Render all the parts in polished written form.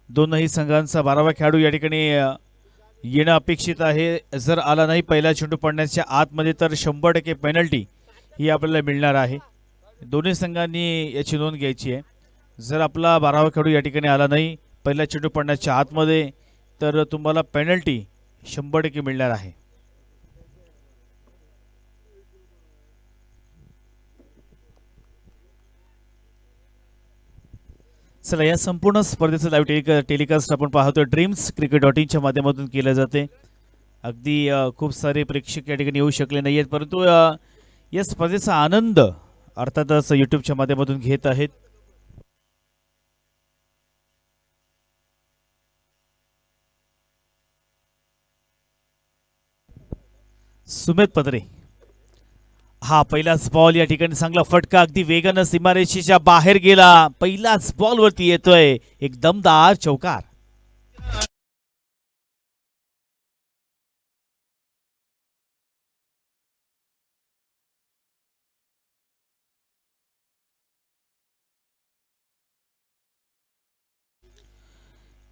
दोनही संघांचा 12वा खेळाडू या ठिकाणी येणं अपेक्षित आहे. जर आला नाही पहिला चेंडू पडण्याच्या आतमध्ये तर 100% पेनल्टी ही आपल्याला मिळणार आहे. दोन्ही संघांनी याची नोंद घ्यायची आहे. जर आपला 12वा खेळाडू या ठिकाणी आला नाही पहिला चेंडू पडण्याच्या आतमध्ये तर तुम्हाला पेनल्टी 100% मिळणार आहे. चला या संपूर्ण स्पर्धेचं लाईव्ह टेलिकास्ट आपण पाहतो ड्रीम्स क्रिकेट.in च्या माध्यमातून केलं जाते. अगदी खूप सारे प्रेक्षक या ठिकाणी येऊ शकले नाही आहेत परंतु या स्पर्धेचा आनंद अर्थातच यूट्यूबच्या माध्यमातून घेत आहेत. सुमित पत्रे हा पहिलाच बॉल या ठिकाणी चांगला फटका अगदी वेगानं सीमारेषेच्या बाहेर गेला. पहिलाच बॉल वरती येतोय एक दमदार चौकार.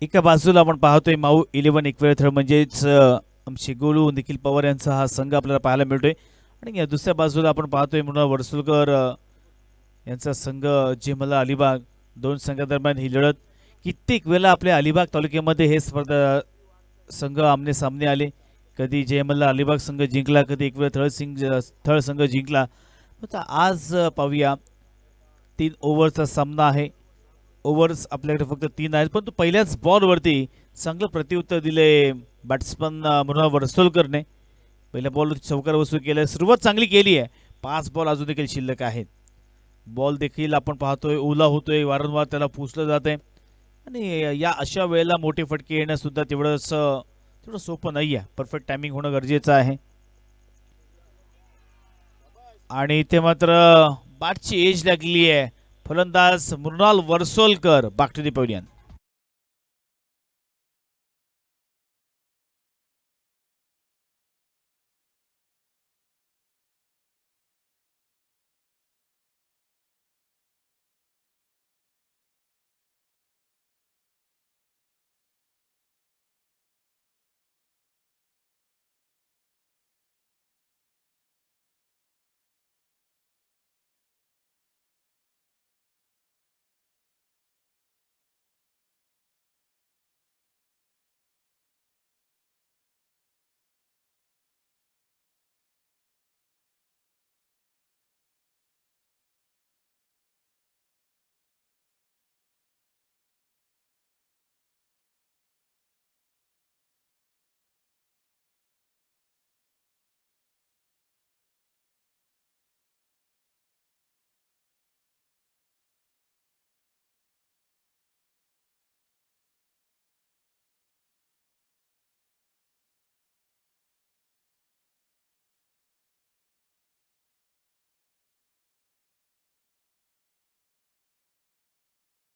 एका बाजूला आपण पाहतोय माऊ 11 इक्वेथर म्हणजेच आमचे गोलू निखिल पवार यांचा हा संघ आपल्याला पाहायला मिळतोय आणि या दुसऱ्या बाजूला आपण पाहतोय मृणाल वरसुलकर यांचा संघ जेमला अलिबाग. दोन संघादरम्यान ही लढत कित्येक वेळा आपल्या अलिबाग तालुक्यामध्ये हे स्पर्धा संघ आमने सामने आले. कधी जयमल्ला अलिबाग संघ जिंकला कधी एक वेळ थळ संघ जिंकला. आता आज पाहूया 3 ओव्हरचा सामना आहे. ओव्हर्स आपल्याकडे फक्त 3 आहेत परंतु पहिल्याच बॉलवरती चांगलं प्रत्युत्तर दिले बॅट्समन मृणाल वरसुलकरने. पहिल्या बॉलवर चौकार वसूल केलं सुरुवात चांगली केली आहे. 5 बॉल अजून देखील शिल्लक आहेत. बॉल देखील आपण पाहतोय ओला होतोय वारंवार त्याला पुसलं जात आहे आणि या अशा वेळेला मोठे फटके येणं सुद्धा तेवढं सोपं नाही आहे. परफेक्ट टायमिंग होणं गरजेचं आहे आणि इथे मात्र बॅटची एज लागली आहे. फलंदाज Mrinal Varsolkar back to the pavilion.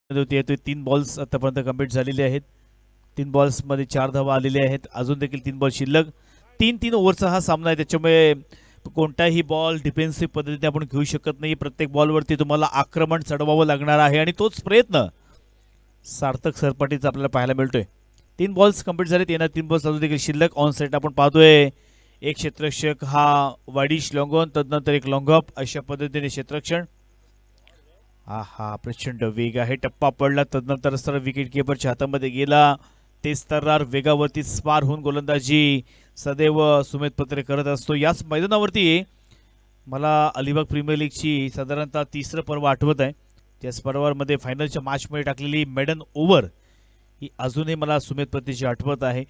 येतोय 3 बॉल्स आतापर्यंत कंप्लीट झालेले आहेत. 3 बॉल्स मध्ये 4 धावा आलेल्या आहेत. अजून देखील 3 बॉल शिल्लक. 3-3 ओव्हरचा हा सामना आहे त्याच्यामुळे कोणताही बॉल डिफेन्सिव्ह पद्धतीने आपण घेऊ शकत नाही. प्रत्येक बॉलवरती तुम्हाला आक्रमण चढवावं लागणार आहे आणि तोच प्रयत्न सार्थक सरपाटीचा आपल्याला पाहायला मिळतोय. 3 बॉल्स कंप्लीट झालेत. येणार 3 बॉल्स अजून देखील शिल्लक. ऑन साइड आपण पाहतोय एक क्षेत्ररक्षक हा वाडिश लॉंगॉन तदनंतर एक लॉंगअप अशा पद्धतीने क्षेत्ररक्षण. हा प्रचंड वेग आहे. टप्पा पडला तदनंतर सर विकेट किपरच्या हातामध्ये गेला. तेच तर्रार वेगावरती स्पार होऊन गोलंदाजी सदैव सुमित पत्रे करत असतो. याच मैदानावरती मला अलिबाग प्रीमियर लीगची साधारणतः 3रं पर्व आठवत आहे. त्या पर्वामध्ये फायनलच्या मॅचमध्ये टाकलेली मेडन ओव्हर ही अजूनही मला सुमित पत्रेची आठवत आहे.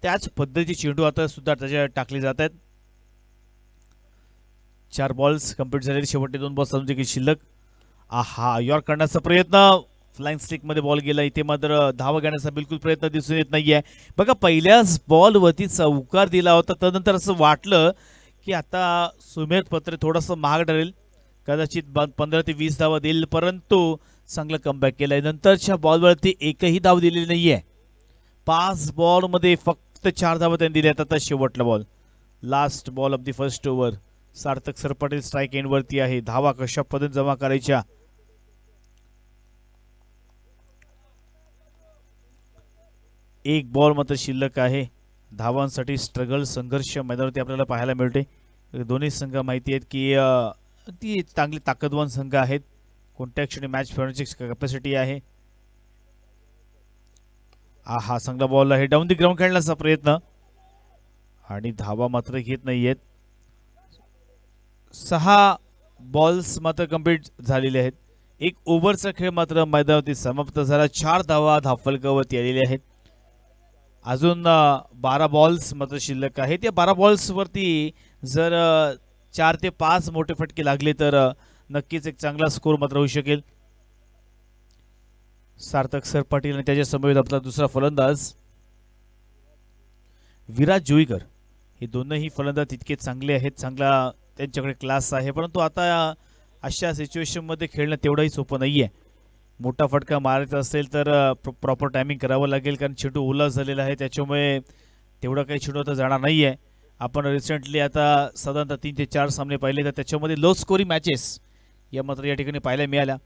त्याच पद्धतीचे चेंडू आता सुद्धा त्याच्या टाकले जात आहेत. 4 बॉल्स कंप्लीट झालेले. शेवटचे 2 बॉल्स अजून देखील शिल्लक. यॉर्क करण्याचा प्रयत्न फ्लाइंग स्टिक मध्ये बॉल गेला. इथे मात्र धावा घेण्याचा बिलकुल प्रयत्न दिसून येत नाहीये. बघा पहिल्याच बॉलवरती चौकार दिला होता. त्यानंतर असं वाटलं की आता सुमित पत्रे थोडंसं महाग ठरेल कदाचित 15 ते 20 धावा देईल परंतु चांगलं कमबॅक केलंय. नंतरच्या बॉलवरती एकही धाव दिलेली नाहीये. 5 बॉलमध्ये फक्त 4 धावा त्यांनी दिल्यात. आता शेवटला ball last ball of the first over. Sarthak Sarpatil strike end वरती आहे. धावा कशा पद्धतीने जमा करायच्या एक बॉल मात्र शिल्लक आहे. धावांसाठी स्ट्रगल संघर्ष मैदानावरती आपल्याला पाहायला मिळते. दोन्ही संघ माहिती आहेत की ती चांगली ताकदवान संघ आहेत. कोणत्या क्षणी मॅच खेळण्याची कॅपॅसिटी आहे. हा चांगला बॉल आहे. डाऊन दी ग्राउंड खेळण्याचा प्रयत्न आणि धावा मात्र घेत नाहीयेत. 6 बॉल्स मात्र कंप्लीट झालेले आहेत. एक ओव्हरचा खेळ मात्र मैदानावरती समाप्त झाला. 4 धावा धावफलकावरती आलेल्या आहेत. अजून 12 बॉल्स मात्र शिल्लक आहेत. या 12 बॉल्स वरती जर 4 ते 5 मोठे फटके लागले तर नक्कीच एक चांगला स्कोर मात्र होऊ शकेल. सार्थक सर पाटील आणि त्याच्या समवेत आपला दुसरा फलंदाज विराज जोईकर. हे दोनही फलंदाज तितके चांगले आहेत. चांगला त्यांच्याकडे क्लास आहे. परंतु आता अशा सिच्युएशन मध्ये खेळणं तेवढंही सोपं नाहीये. मोठा फटका मारायचा असेल तर प्रॉपर टायमिंग करावं लागेल. कारण चेंडू ओला झालेला आहे. त्याच्यामुळे तेवढं काही चेंडू आता जाणार नाहीये. आपण रिसेंटली आता साधारणतः 3 ते 4 सामने पाहिले तर त्याच्यामध्ये लो स्कोरिंग मॅचेस या मात्र या ठिकाणी पाहायला मिळाल्या.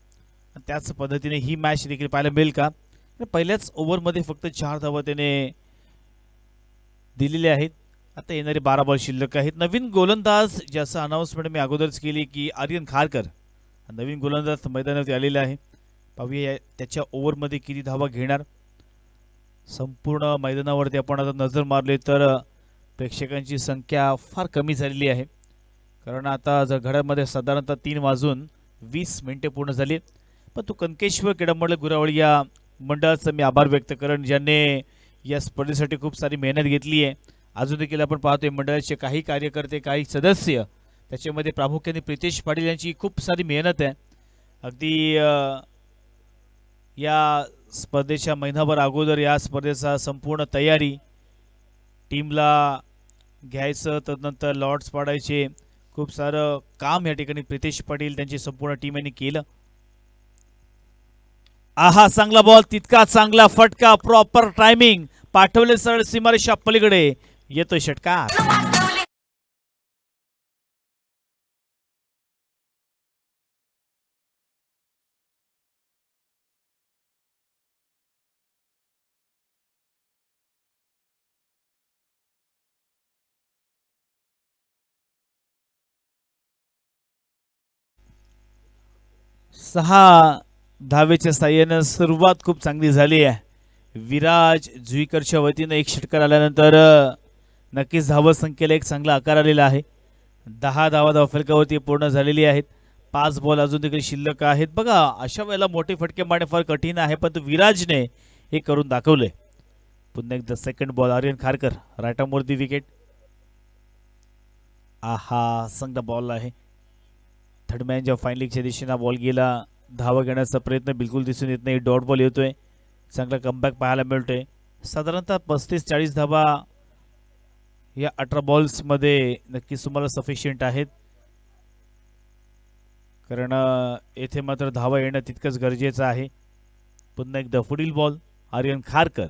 त्याच पद्धतीने ही मॅच देखील पाहायला मिळेल का. पहिल्याच ओव्हरमध्ये फक्त 4 धावा त्याने दिलेले आहेत. आता येणारे 12 बॉल शिल्लक आहेत. नवीन गोलंदाज ज्याचं अनाउन्समेंट मी अगोदरच केली की आर्यन खारकर नवीन गोलंदाज मैदानावरती आलेला आहे. पाहूया त्याच्या ओव्हरमध्ये किती धावा घेणार. संपूर्ण मैदानावरती आपण आता नजर मारली तर प्रेक्षकांची संख्या फार कमी झालेली आहे. कारण आता जर घड्याळमध्ये साधारणतः 3:20 पूर्ण झाली. पण तो कनकेश्वर किडंबळ गुरावळी या मंडळाचा मी आभार व्यक्त करेन ज्यांनी या स्पर्धेसाठी खूप सारी मेहनत घेतली आहे. अजून देखील आपण पाहतोय मंडळाचे काही कार्यकर्ते काही सदस्य त्याच्यामध्ये प्रामुख्याने प्रितेश पाटील यांची खूप सारी मेहनत आहे. अगदी या स्पर्धेच्या महिनाभर अगोदर या स्पर्धेचा संपूर्ण तयारी टीमला घ्यायचं तदनंतर लॉट्स पाडायचे खूप सारं काम या ठिकाणी प्रितेश पाटील त्यांची संपूर्ण टीम यांनी केलं. चांगला बॉल तितका चांगला फटका प्रॉपर टायमिंग पाठवले सरळ सीमारेषा पलीकडे येतोय षटकार. सहा धावेच्या साह्यानं सुरुवात खूप चांगली झाली आहे. विराज जुईकरच्या वतीनं एक षटकार आल्यानंतर नक्कीच धावसंख्येला एक चांगला आकार आलेला आहे. 10 धावा धावफलकावरती पूर्ण झालेली आहेत. 5 बॉल अजून देखील शिल्लक आहेत. बघा अशा वेळेला मोठे फटके मारणे फार कठीण आहे पण विराजने हे करून दाखवले. पुन्हा एकदा second ball Aryan Kharkar right आर्मवरती विकेट. चांगला बॉल आहे. थर्ड मॅन जेव्हा फायनलिंगच्या दिशेने बॉल गेला धावा घेण्याचा प्रयत्न बिलकुल दिसून येत नाही. डॉट बॉल येतोय. चांगला कमबॅक पाहायला मिळतोय. साधारणतः 35-40 धावा या 18 बॉल्समध्ये नक्कीच तुम्हाला सफिशियंट आहेत. कारण येथे मात्र धावा येणं तितकंच गरजेचं आहे. पुन्हा एकदा पुढील बॉल आर्यन खारकर.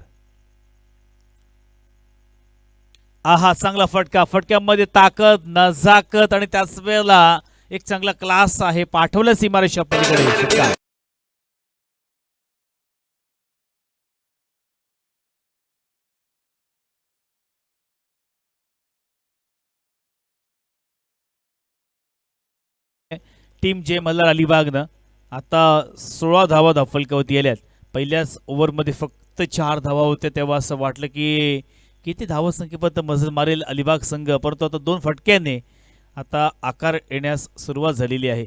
चांगला फटका. फटक्यामध्ये ताकद नजाकत आणि त्याच वेळेला एक चांगला क्लास आहे. पाठवलं सीमारेषा पलीकडे. टीम जे मल्हार अलिबागनं आता 16 धावा धावफलकावरती आल्यात. पहिल्याच ओव्हरमध्ये फक्त 4 धावा होत्या तेव्हा असं वाटलं की किती धावसंख्येपर्यंत मजल मारेल अलिबाग संघ. परंतु आता 2 फटक्याने आता आकार येण्यास सुरुवात झालेली आहे.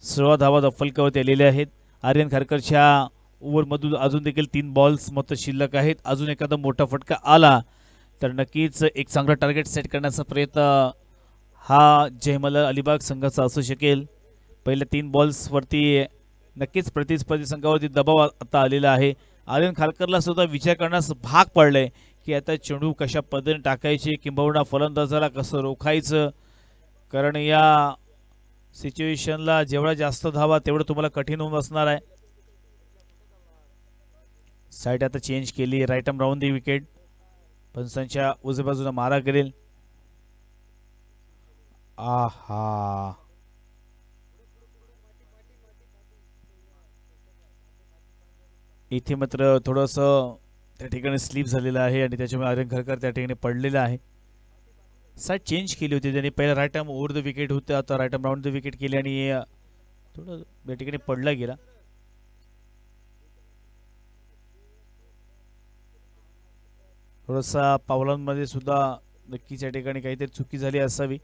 16 धावा धावफलकावरती आलेल्या आहेत. आर्यन खारकरच्या ओव्हरमधून अजून देखील 3 बॉल्स मात्र शिल्लक आहेत. अजून एखादा मोठा फटका आला तर नक्कीच एक चांगला टार्गेट सेट करण्याचा प्रयत्न हा जयमल्हार अलिबाग संघाचा असू शकेल. पहिल्या 3 बॉल्सवरती नक्कीच प्रतिस्पर्धी संघावरती दबाव आता आलेला आहे. आर्यन खारकरला सुद्धा विचार करण्यास भाग पडले की आता चेंडू कशा पद्धतीने टाकायचे किंबहुना फलंदाजाला कसं रोखायचं. कारण या सिच्युएशनला जेवढा जास्त धावा तेवढं तुम्हाला कठीण होऊन बसणार आहे. साईड आता चेंज केली. Right arm round the wicket. पंचांच्या उजव्या बाजूला मारा करेल. इथे मात्र थोडंसं त्या ठिकाणी स्लिप झालेला आहे आणि त्याच्यामुळे आर्यन खरकर त्या ठिकाणी पडलेला आहे. साईड चेंज केली होती त्यांनी. पहिला right arm over the wicket होतं, आता right arm round the wicket केली आणि थोडं या ठिकाणी पडला गेला. थोडासा पावलांमध्ये सुद्धा नक्कीच या ठिकाणी काहीतरी चुकी झाली असावी.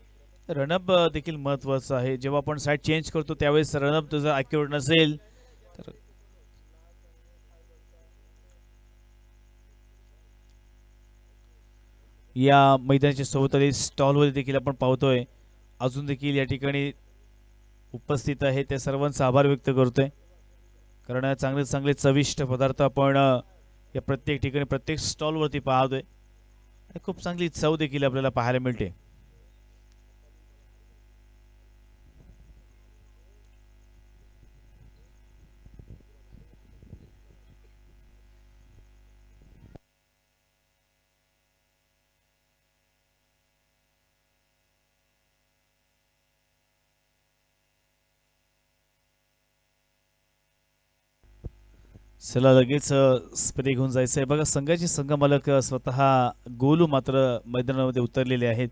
रनअप देखील महत्त्वाचं आहे. जेव्हा आपण साईड चेंज करतो त्यावेळेस रनअप जर ॲक्युरेट नसेल तर या मैदानाच्या सभोवताली स्टॉलवर देखील आपण पाहतोय अजून देखील या ठिकाणी उपस्थित आहे. त्या सर्वांचा आभार व्यक्त करतोय, कारण चांगले चांगले चविष्ट पदार्थ आपण या प्रत्येक ठिकाणी प्रत्येक स्टॉलवरती पाहतोय आणि खूप चांगली चव देखील आपल्याला पाहायला मिळते. चला लगेच स्प्रे घेऊन जायचं आहे. बघा संघाचे संघमालक स्वतः गोलू मात्र मैदानामध्ये उतरलेले आहेत.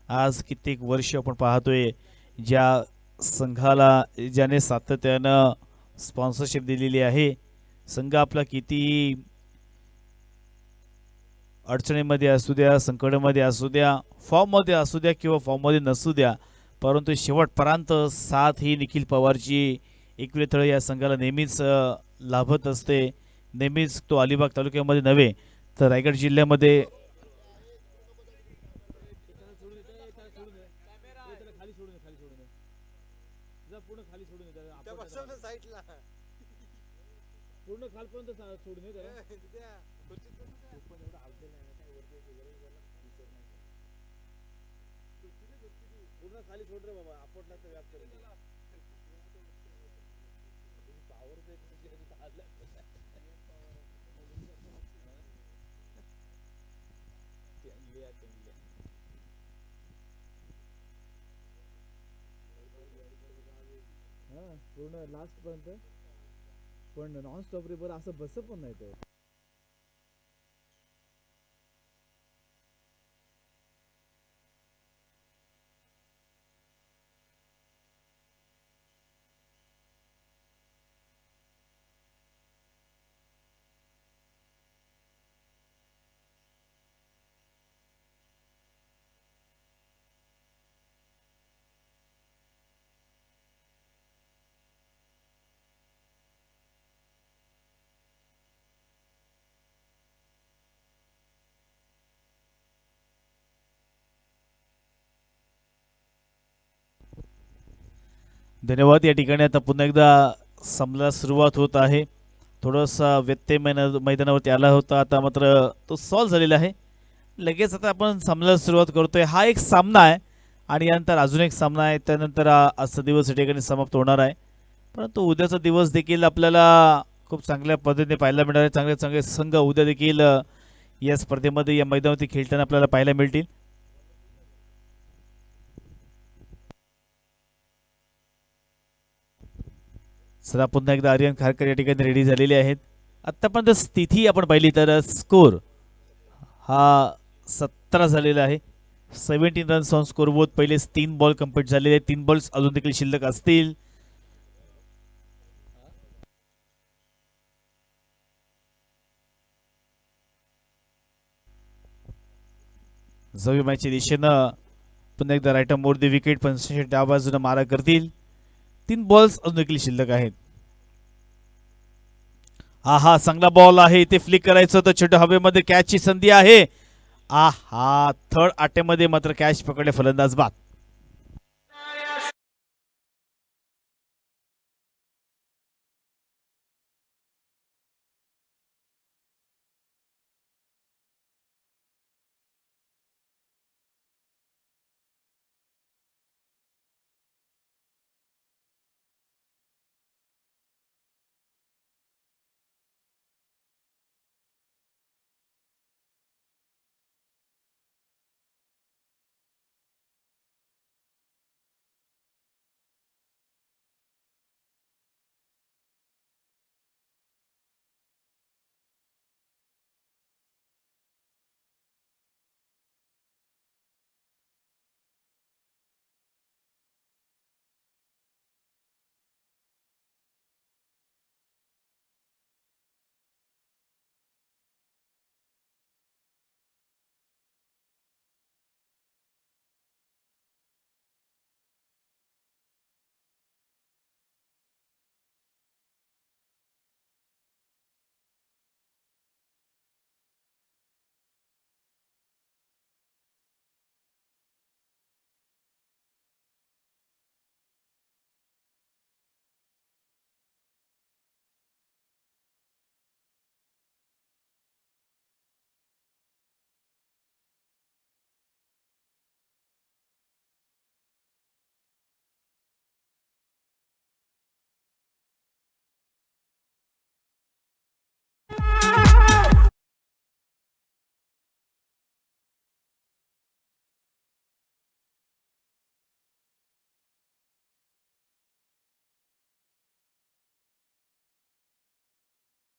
आज कित्येक वर्ष आपण पाहतोय ज्या संघाला ज्याने सातत्यानं स्पॉन्सरशिप दिलेली आहे, संघ आपला किती अडचणीमध्ये असू द्या, संकटामध्ये असू द्या, फॉर्ममध्ये असू द्या किंवा फॉर्ममध्ये नसू द्या, परंतु शेवटपर्यंत साथ ही निखिल पवारची एकविरेतळ या संघाला नेहमीच लाभत असते. नेहमीच तो अलिबाग तालुक्यामध्ये नव्हे तर रायगड जिल्ह्यामध्ये पूर्ण लास्ट पर्यंत पण नॉन स्टॉप रिपर असं बस पण नाही तो. धन्यवाद. या ठिकाणी आता पुन्हा एकदा सामन्याला सुरुवात होत आहे. थोडासा व्यत्यय मैदानावरती आला होता, आता मात्र तो सॉल्व्ह झालेला आहे. लगेच आता आपण सामन्याला सुरुवात करतोय. हा एक सामना आहे आणि यानंतर अजून एक सामना आहे. त्यानंतर आजचा दिवस या ठिकाणी समाप्त होणार आहे. परंतु उद्याचा दिवस देखील आपल्याला खूप चांगल्या पद्धतीने पाहायला मिळणार आहे. चांगले चांगले संघ उद्या देखील या स्पर्धेमध्ये या मैदानावरती खेळताना आपल्याला पाहायला मिळतील. चला पुन्हा एकदा आर्यन खारकर या ठिकाणी रेडी झालेले आहेत. आतापर्यंत स्थिती आपण पाहिली तर स्कोर हा 17 झालेला आहे. 17 रन्स ऑन स्कोरबोर्ड. पहिले 3 बॉल कंप्लीट झालेले आहेत. 3 बॉल्स अजून देखील शिल्लक असतील. जवी मॅचच्या दिशेनं पुन्हा एकदा राईट मोर दी विकेट पण डाव बाजूने मारा करतील. 3 बॉल्स अजून देखील शिल्लक आहेत. हा चांगला बॉल आहे. इथे फ्लिक करायचं होतं. छोट्या हवेमध्ये कॅचची संधी आहे. थर्ड अटेम्प्टमध्ये मात्र कॅच पकडले फलंदाज बाद.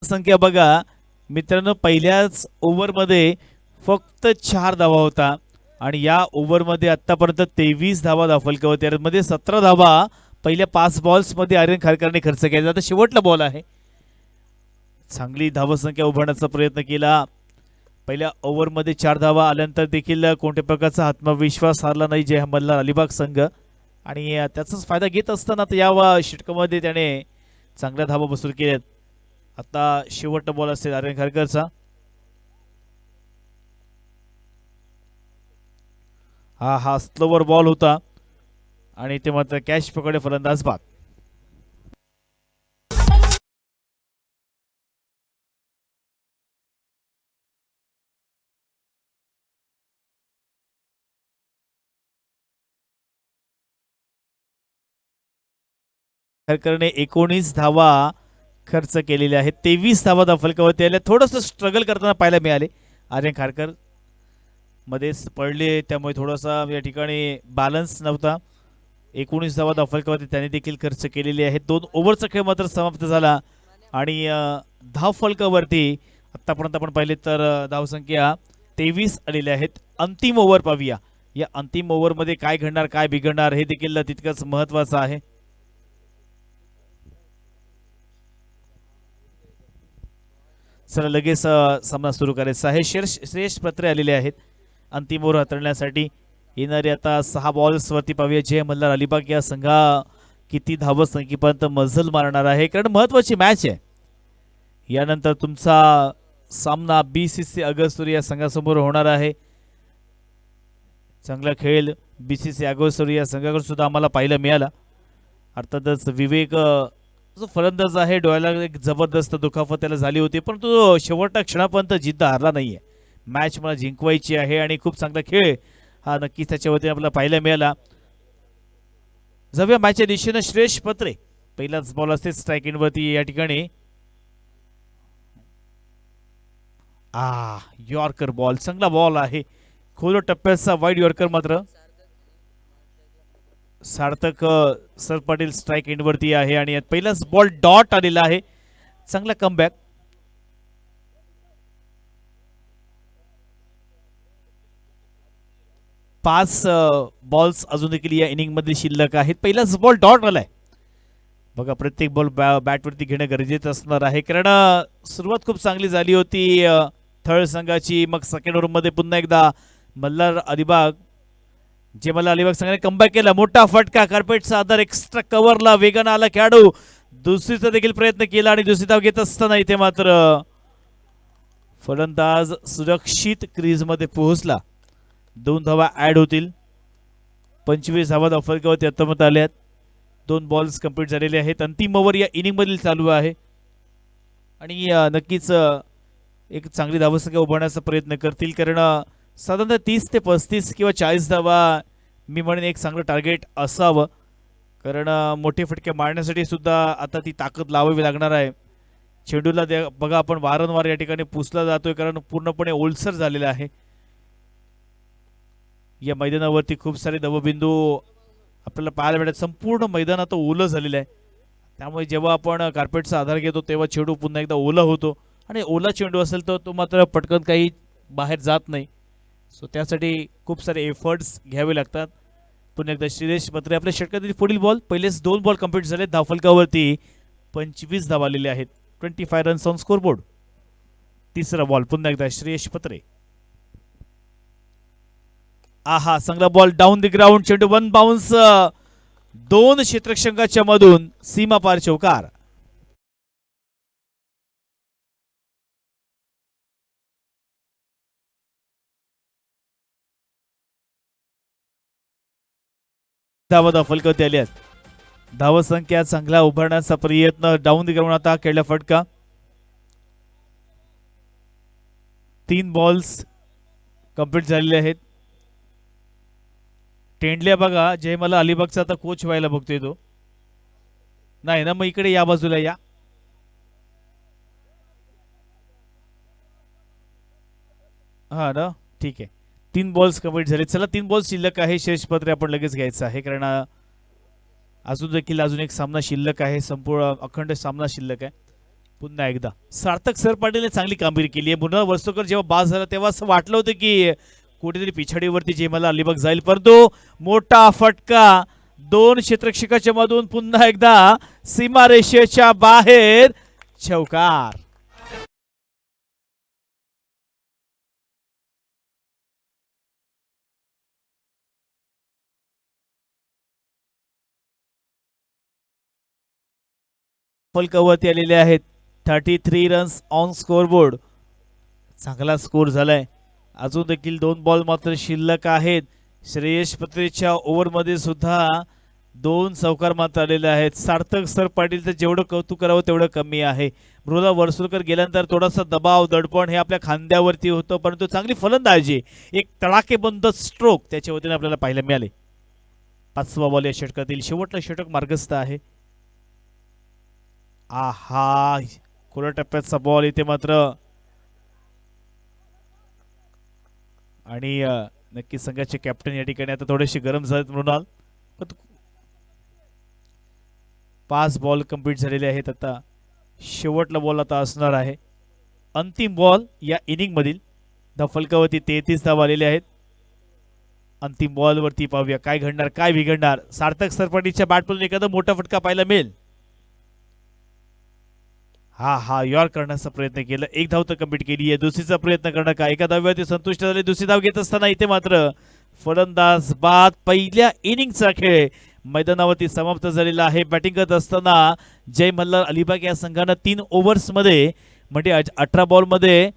संख्या बघा मित्रांनो, पहिल्याच ओव्हरमध्ये फक्त 4 धावा होता आणि या ओव्हरमध्ये आतापर्यंत 23 धावा दाखल केल्या होत्या. त्यामध्ये 17 धावा पहिल्या 5 बॉल्समध्ये आर्यन खारकरने खर्च केला. आता शेवटला बॉल आहे. चांगली धावसंख्या उभारण्याचा प्रयत्न केला. पहिल्या ओव्हरमध्ये 4 धावा आल्यानंतर देखील कोणत्या प्रकारचा आत्मविश्वास हारला नाही जय मल्हार अलिबाग संघ आणि त्याचाच फायदा घेत असताना या षटकामध्ये त्याने चांगल्या धावा वसूल केल्यात. आता शेवटचा बॉल असेल आर्यन खारकरचा. हा स्लोवर बॉल होता आणि ते मात्र कॅच पकडे फलंदाज बाद. खारकरने 19 धावा खर्च केलेले आहेत. 23 धावा फलकावरती आल्या. थोडंसं स्ट्रगल करताना पाहायला मिळाले आर्यन खारकर. मध्येच पडले त्यामुळे थोडासा या ठिकाणी बॅलन्स नव्हता. 19 धावा फलकावरती त्याने देखील खर्च केलेले आहेत. 2 ओव्हरचा खेळ मात्र समाप्त झाला आणि धाव फलकावरती आतापर्यंत आपण पाहिले तर धावसंख्या 23 आलेल्या आहेत. अंतिम ओव्हर पाहूया. या अंतिम ओव्हरमध्ये काय घडणार काय बिघडणार हे देखील तितकंच महत्वाचं आहे. चला लगेच सामना सुरू करायचा आहे. श्रेष्ठ पत्रे आलेले आहेत अंतिम ओव्हर हाताळण्यासाठी. येणारे आता 6 बॉल्स वरती पाहूया जय मल्हार अलिबाग या संघा किती धावत संख्येपर्यंत मजल मारणार आहे, कारण महत्वाची मॅच आहे. यानंतर तुमचा सामना BCC अगस्तुरी या संघासमोर होणार आहे. चांगला खेळ BCC अगस्तुरी या संघाकडून सुद्धा आम्हाला पाहायला मिळाला. अर्थातच विवेक जो फलंदाज आहे डोळ्याला एक जबरदस्त दुखापत त्याला झाली होती, पण तो शेवटच्या क्षणापर्यंत जिद्द हारला नाहीये. मॅच मला जिंकवायची आहे आणि खूप चांगला खेळ हा नक्कीच त्याच्यावरती आपल्याला पाहायला मिळाला. जाऊया मॅचच्या दिशेने. श्रेष्ठ पत्रे पहिलाच बॉल असते स्ट्राईक इनवरती या ठिकाणी. यॉर्कर बॉल चांगला बॉल आहे. खोल टप्प्याचा वाईड यॉर्कर मात्र सार्थक सर पाटील स्ट्राईक एंडवरती आहे आणि पहिलाच बॉल डॉट आलेला आहे. चांगला कमबॅक. पाच बॉल्स अजून देखील या इनिंग मध्ये शिल्लक आहेत. पहिलाच बॉल डॉट आलाय बघा. प्रत्येक बॉल बॅटवरती घेणं गरजेचं असणार आहे, कारण सुरुवात खूप चांगली झाली होती थर्ड संघाची. मग सेकंड ओव्हर मध्ये पुन्हा एकदा मल्हार अलिबाग जे मला अलिबाग संघाने कमबॅक केला. मोठा फटका कार्पेटचा आधार एक्स्ट्रा कव्हरला वेगानं आला खेळाडू. दुसरीचा देखील प्रयत्न केला आणि दुसरी धाव घेत असताना इथे मात्र फलंदाज सुरक्षित क्रीज मध्ये पोहोचला. 2 धावा ऍड होतील. 25 धावा फलकावरती आतापर्यंत आल्यात. 2 बॉल्स कंप्लीट झालेले आहेत. अंतिम ओव्हर या इनिंग मधील चालू आहे आणि नक्कीच एक चांगली धावसंख्या उभारण्याचा प्रयत्न करतील, कारण साधारणतः 30 ते 35 किंवा 40 धावा मी म्हणेन एक चांगलं टार्गेट असावं, कारण मोठे फटके मारण्यासाठी सुद्धा आता ती ताकद लावावी लागणार आहे. चेंडूला बघा आपण वारंवार या ठिकाणी पुसला जातोय, कारण पूर्णपणे ओलसर झालेला आहे. या मैदानावरती खूप सारे दवबिंदू आपल्याला पाहायला मिळतात. संपूर्ण मैदान आता ओलं झालेलं आहे, त्यामुळे जेव्हा आपण कार्पेटचा आधार घेतो तेव्हा चेंडू पुन्हा एकदा ओला होतो आणि ओला चेंडू असेल तर तो मात्र पटकन काही बाहेर जात नाही. सो त्यासाठी खूप सारे एफर्ट्स घ्यावे लागतात. पुन्हा एकदा श्रेयश पत्रे आपल्या षटकातील पुढील बॉल. पहिलेच 2 बॉल कंप्लीट झाले. धावफलकावरती 25 धावा आलेले आहेत. 25 रन्स ऑन स्कोरबोर्ड. तिसरा बॉल पुन्हा एकदा श्रेयश पत्रे. चांगला बॉल डाऊन द ग्राउंड. चेंडू 1 बाउन्स 2 क्षेत्ररक्षकाच्या मधून सीमा पार चौकार. धावा फलकावरती आली आहेत. धाव संख्या चांगला उभारण्याचा प्रयत्न. डाऊन द ग्राउंड आता खेळला फटका. 3 बॉल्स कंप्लीट झालेले आहेत. टेंडल्या बघा जे मला अलिबागचा आता कोच व्हायला बघतोय तो नाही ना, मग इकडे या बाजूला या. हा ना, ठीक आहे. 3 बॉल्स कंप्लीट झाले. चला 3 बॉल्स शिल्लक आहे. शेष पत्रे आपण लगेच घ्यायचं आहे, कारण अजून देखील एक सामना शिल्लक आहे. संपूर्ण अखंड सामना शिल्लक आहे. पुन्हा एकदा सार्थक सर पाटीलने चांगली कामगिरी केली आहे. मृणाल वर्सोकर जेव्हा बाद झाला तेव्हा असं वाटलं होतं की कुठेतरी पिछाडीवरती जेमला अलिबाग जाईल, परंतु मोठा फटका दोन क्षेत्ररक्षकाच्या मधून पुन्हा एकदा सीमारेषेच्या बाहेर चौकार. फलकावरती आलेले आहेत 33 रन्स ऑन स्कोरबोर्ड. चांगला स्कोर झालाय. अजून देखील 2 बॉल मात्र शिल्लक आहेत. श्रेयस पत्रेच्या ओव्हरमध्ये सुद्धा 2 चौकार मात्र आलेले आहेत. सार्थक सर पाटील तर जेवढं कौतुक करावं तेवढं कमी आहे. मृणाल वर्सोकर गेल्यानंतर थोडासा दबाव दडपण हे आपल्या खांद्यावरती होतं, परंतु चांगली फलंदाजी, एक तडाखेबंद स्ट्रोक त्याच्या वतीने आपल्याला पाहायला मिळाले. 5वा बॉल या षटकातील शेवटला षटक मार्गस्थ आहे. आहा, खुल्या टप्प्याचा बॉल इथे मात्र, आणि नक्की संघाचे कॅप्टन या ठिकाणी आता थोडेसे गरम झालेत मृणाल. 5 बॉल कंप्लीट झालेले आहेत. आता शेवटला बॉल आता असणार आहे, अंतिम बॉल या इनिंग मधील. फलकावरती 33 धावा आलेले आहेत. अंतिम बॉल वरती पाहूया काय घडणार, काय बिघडणार. सार्थक सरपाटीच्या बॅटमधून एखादा मोठा फटका पाहायला मिळेल. हा यॉर्क करण्याचा प्रयत्न केला, 1 धाव तर कंप्लीट केली आहे. दुसरीचा प्रयत्न करणं का, एका धाव्यावरती संतुष्ट झाले. दुसरी धाव घेत असताना इथे मात्र फलंदाज बाद. पहिल्या इनिंगचा खेळ मैदानावरती समाप्त झालेला आहे. बॅटिंग करत असताना जय मल्हार अलिबाग या संघानं 3 ओव्हर्समध्ये म्हणजे 18 बॉलमध्ये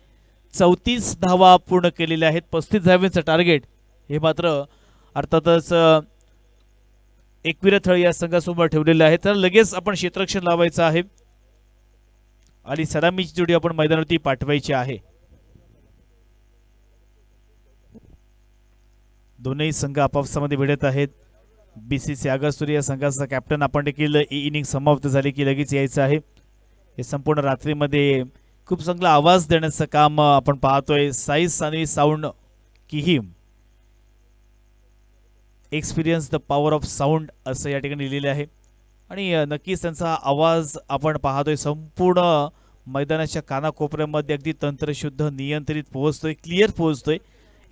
34 धावा पूर्ण केलेल्या आहेत. 35 धावांचं टार्गेट हे मात्र अर्थातच एकविरा थळ या संघासमोर ठेवलेलं आहे. तर लगेच आपण क्षेत्ररक्षण लावायचं आहे आणि सलामीची जोडी आपण मैदानावरती पाठवायची आहे. दोन्ही संघ आपापसामध्ये भिडत आहेत. बीसीसी आगरसुरी या संघाचा कॅप्टन आपण देखील इनिंग समाप्त झाली की लगेच यायचं आहे. हे संपूर्ण रात्रीमध्ये खूप चांगला आवाज देण्याचं काम आपण पाहतोय. Sai Sanvi sound Kihim, experience the power of sound असं या ठिकाणी लिहिलेलं आहे. आणि नक्कीच त्यांचा आवाज आपण पाहतोय संपूर्ण मैदानाच्या कानाकोपऱ्यामध्ये अगदी तंत्रशुद्ध नियंत्रित पोहोचतोय, क्लिअर पोहोचतोय.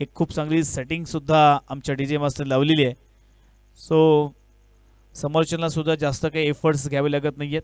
एक खूप चांगली सेटिंग सुद्धा आमच्या डीजे मास्टर लावलेली आहे. सो समोरच्यांना सुद्धा जास्त काही एफर्ट्स घ्यावे लागत नाहीयेत.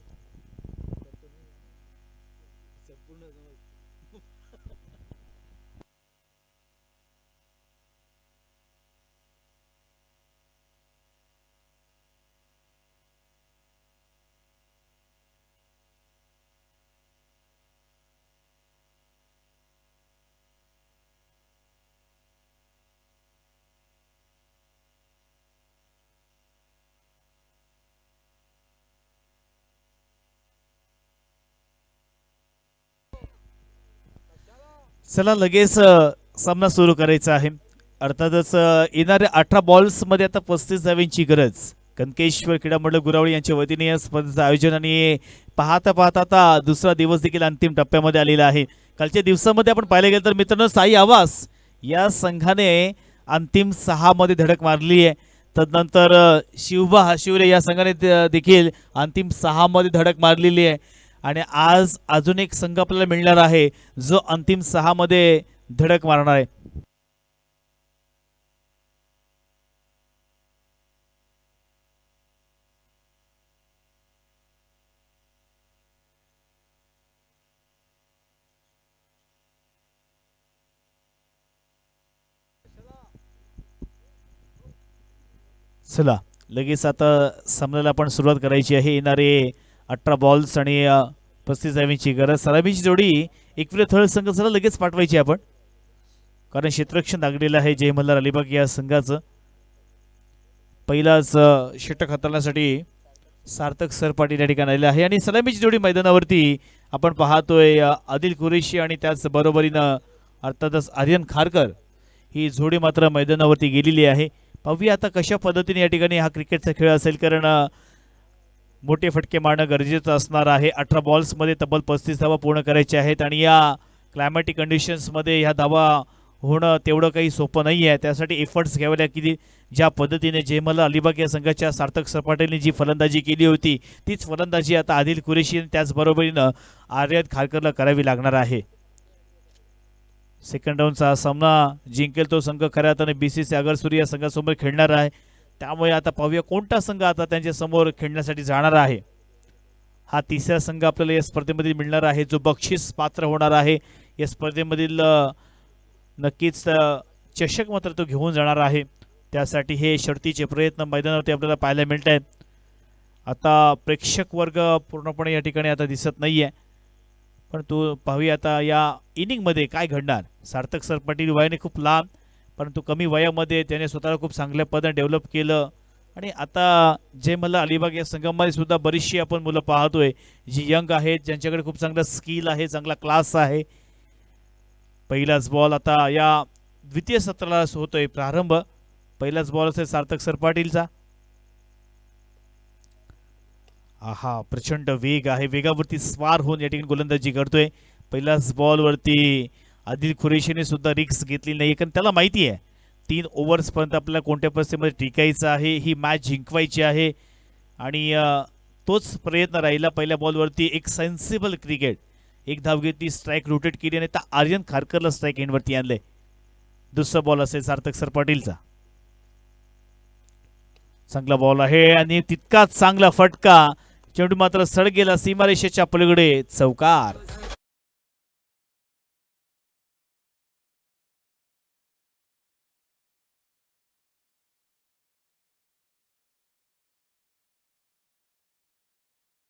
चला लगेच सामना सुरू करायचा आहे. अर्थातच येणाऱ्या 18 बॉल्समध्ये आता 35 धावांची गरज. कनकेश्वर क्रीडा मंडळ गुरावळी यांच्या वतीने या स्पर्धेचं आयोजन, आणि पाहता पाहता आता दुसरा दिवस देखील अंतिम टप्प्यामध्ये आलेला आहे. कालच्या दिवसामध्ये आपण पाहिलं गेलं तर मित्रांनो साई आवास या संघाने अंतिम 6 मध्ये धडक मारली आहे. तदनंतर शिवबा हशिवरे या संघाने देखील अंतिम 6 मध्ये धडक मारलेली आहे. आणि आज अजून एक संघ आपल्याला मिळणार आहे जो अंतिम 6 मध्ये धडक मारणार आहे. चला लगेच आता सामन्याला आपण सुरुवात करायची आहे. येणारे 18 बॉल्स आणि 35 धावांची गरज. सलामीची जोडी एकविरा थळ संघाला लगेच पाठवायची आपण, कारण क्षेत्ररक्षण लागलेलं आहे जय मल्हार अलिबाग या संघाचं. पहिलाच षटक हाताळण्यासाठी सार्थक सर पाटील या ठिकाणी आलेला आहे. आणि सलामीची जोडी मैदानावरती आपण पाहतोय आदिल कुरेशी आणि त्याच बरोबरीनं अर्थातच आर्यन खारकर ही जोडी मात्र मैदानावरती गेलेली आहे. पाहूया आता कशा पद्धतीने या ठिकाणी हा क्रिकेटचा खेळ असेल, कारण मोठे फटके मारणं गरजेचं असणार आहे. 18 बॉल्समध्ये तब्बल 35 धावा पूर्ण करायच्या आहेत आणि या क्लायमॅटिक कंडिशन्समध्ये ह्या धावा होणं तेवढं काही सोपं नाही आहे. त्यासाठी एफर्ट्स घ्यावे लागतील की ज्या पद्धतीने जेमल अलिबाग या संघाच्या सार्थक सरपाटेने जी फलंदाजी केली होती तीच फलंदाजी आता आदिल कुरेशी आणि त्याचबरोबरीनं आर्यन खारकरला करावी लागणार आहे. सेकंड राऊंडचा सामना जिंकेल तो संघ खऱ्या अर्थाने BCC अगरसुरी या संघासमोर खेळणार आहे. त्यामुळे आता पाहूया कोणता संघ आता त्यांच्या समोर खेळण्यासाठी जाणार आहे. हा तिसरा संघ आपल्याला या स्पर्धेमध्ये मिळणार आहे जो बक्षीस पात्र होणार आहे. या स्पर्धेमधील नक्कीच चषक मात्र तो घेऊन जाणार आहे. त्यासाठी हे शर्तीचे प्रयत्न मैदानावरती आपल्याला पाहायला मिळत आहेत. आता प्रेक्षक वर्ग पूर्णपणे या ठिकाणी आता दिसत नाहीये, परंतु पाहूया आता या इनिंगमध्ये काय घडणार. सार्थक सरपाटील वयाने खूप लहान परंतु कमी वयामध्ये त्याने स्वतःला खूप चांगल्या पद्धतीने डेव्हलप केलं आणि आता जे मला अलिबाग या संघामध्ये सुद्धा बरीचशी आपण मुलं पाहतोय जी यंग आहेत, ज्यांच्याकडे खूप चांगला स्किल आहे, चांगला क्लास आहे. पहिलाच बॉल आता या द्वितीय सत्राला होतोय प्रारंभ. पहिलाच बॉल असेल सार्थक सरपाटीलचा. आहा, प्रचंड वेग आहे, वेगावरती स्वार होऊन या ठिकाणी गोलंदाजी करतोय. पहिल्याच बॉलवरती आदिल कुरेशीने सुद्धा रिक्स घेतली नाही, कारण त्याला माहिती आहे 3 ओव्हर्सपर्यंत आपल्याला कोणत्या परिस्थितीमध्ये टिकायचं आहे, ही मॅच जिंकवायची आहे आणि तोच प्रयत्न राहिला. पहिल्या बॉलवरती एक सेन्सिबल क्रिकेट, एक धाव घेतली, स्ट्राईक रोटेट केली आणि आता आर्यन खारकरला स्ट्राईक एंडवरती आणले. दुसरा बॉल असेल सार्थक सरपाटीलचा. चांगला बॉल आहे आणि तितकाच चांगला फटका, चेंडू मात्र सड गेला सीमारेषेच्या पलीकडे, चौकार.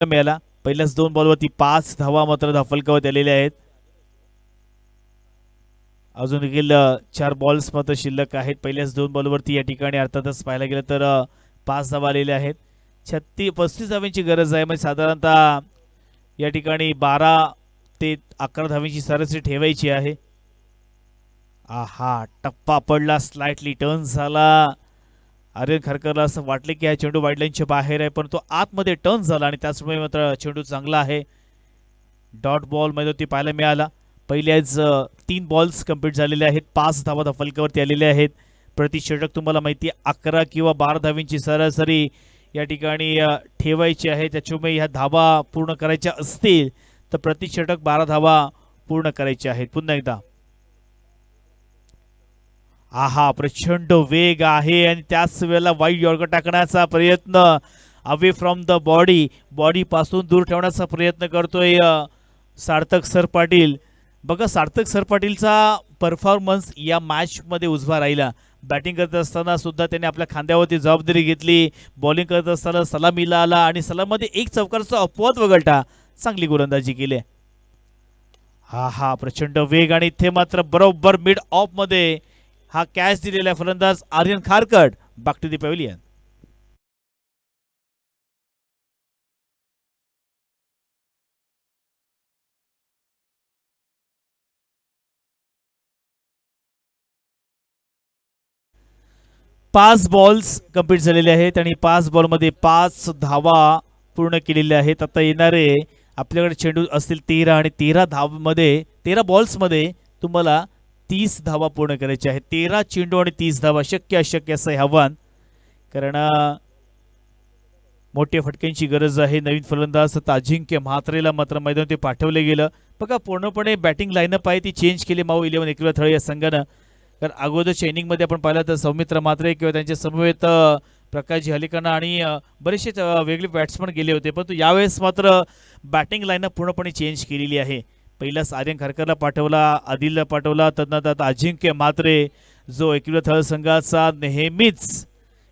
मिळाला. पहिल्याच 2 बॉलवरती 5 धावा मात्र धाफलकावत आलेल्या आहेत. अजून देखील 4 बॉल्स मात्र शिल्लक आहेत. पहिल्याच 2 बॉलवरती या ठिकाणी अर्थातच पाहायला गेलं तर 5 धावा आलेल्या आहेत. 35 धाव्यांची गरज आहे, म्हणजे साधारणतः या ठिकाणी 12 ते 11 धाव्यांची सरासरी ठेवायची आहे. आहा, टप्पा पडला, स्लाइटली टर्न झाला. आर्यन खारकरला असं वाटले की हा चेंडू वाईडलाईनच्या बाहेर आहे, पण तो आतमध्ये टर्न झाला आणि त्याचमुळे मात्र चेंडू चांगला आहे. डॉट बॉल मध्ये ती पाहायला मिळाला. पहिल्याच 3 बॉल्स कंप्लीट झालेले आहेत, 5 धावा फलकावरती आलेल्या आहेत. प्रति षटक तुम्हाला माहिती आहे 11 किंवा 12 धावींची सरासरी या ठिकाणी ठेवायची आहे. त्याच्यामुळे ह्या धावा पूर्ण करायच्या असतील तर प्रति षटक 12 धावा पूर्ण करायच्या आहेत. पुन्हा एकदा आहा, प्रचंड वेग आहे आणि त्याच वेळेला वाईड यॉर्कर टाकण्याचा प्रयत्न, अवे फ्रॉम द बॉडी पासून दूर ठेवण्याचा प्रयत्न करतोय सार्थक सरपाटील. बघा, सार्थक सरपाटीलचा परफॉर्मन्स या मॅच मध्ये उजवा राहिला. बॅटिंग करत असताना सुद्धा त्याने आपल्या खांद्यावरती जबाबदारी घेतली, बॉलिंग करत असताना सलामीला आला आणि सलामीमध्ये एक चौकारचा अपवाद वगळता चांगली गोलंदाजी केली. हा प्रचंड वेग आणि इथे मात्र बरोबर मिड ऑफ मध्ये हा कॅच दिलेला फलंदाज Aryan Kharkar. Back to the pavilion. पाच बॉल्स कंप्लीट झालेले आहेत आणि 5 बॉलमध्ये 5 धावा पूर्ण केलेल्या आहेत. आता येणारे आपल्याकडे चेंडू असतील 13 आणि 13 धावमध्ये 13 बॉल्समध्ये तुम्हाला 30 धावा पूर्ण करायच्या आहेत. 13 चेंडू आणि 30 धावा शक्य अशक्य असं आव्हान, कारण मोठ्या फटक्यांची गरज आहे. नवीन फलंदाज अजिंक्य म्हात्रेला मात्र मैदानात पाठवले गेलं. बघा, पूर्णपणे बॅटिंग लाईनअप आहे ती चेंज केली माऊ 11 एकविरा थळे या संघानं. कारण अगोदरच्या इनिंगमध्ये आपण पाहिलं तर सौमित्र म्हात्रे किंवा त्यांच्या समवेत प्रकाश हलिकाना आणि बरेचसे वेगळे बॅट्समन गेले होते, परंतु यावेळेस मात्र बॅटिंग लाईनअप पूर्णपणे चेंज केलेली आहे. पहिलाच आर्यन खारकरला पाठवला, आदिलला पाठवला, तदनंतर अजिंक्य म्हात्रे जो एकविरा थळ संघाचा नेहमीच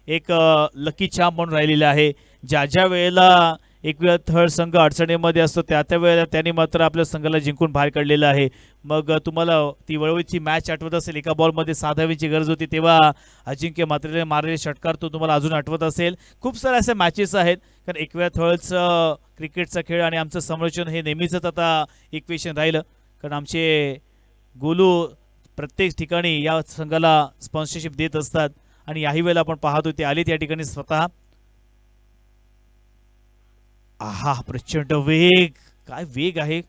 एक लकी चार्म म्हणून राहिलेला आहे. ज्या ज्या वेळेला एकविरा थळ संघ अडचणीमध्ये असतो त्या त्या वेळेला त्यांनी मात्र आपल्या संघाला जिंकून बाहेर काढलेलं आहे. मग तुम्हाला ती वळवळीची मॅच आठवत असेल, एका बॉलमध्ये 6 धावेची गरज होती तेव्हा अजिंक्य म्हात्रेने मारलेले षटकार तो तुम्हाला अजून आठवत असेल. खूप साऱ्या अशा मॅचेस आहेत, कारण एकविरा थळचं क्रिकेटचा खेळ आणि आमचं संरक्षण हे नेहमीच आता इक्वेशन राहिलं, कारण आमचे गोलू प्रत्येक ठिकाणी या संघाला स्पॉन्सरशिप देत असतात आणि याही वेळेला आपण पाहतो ते आले त्या ठिकाणी स्वतः. आहा, प्रचंड वेग, काय वेग आहे.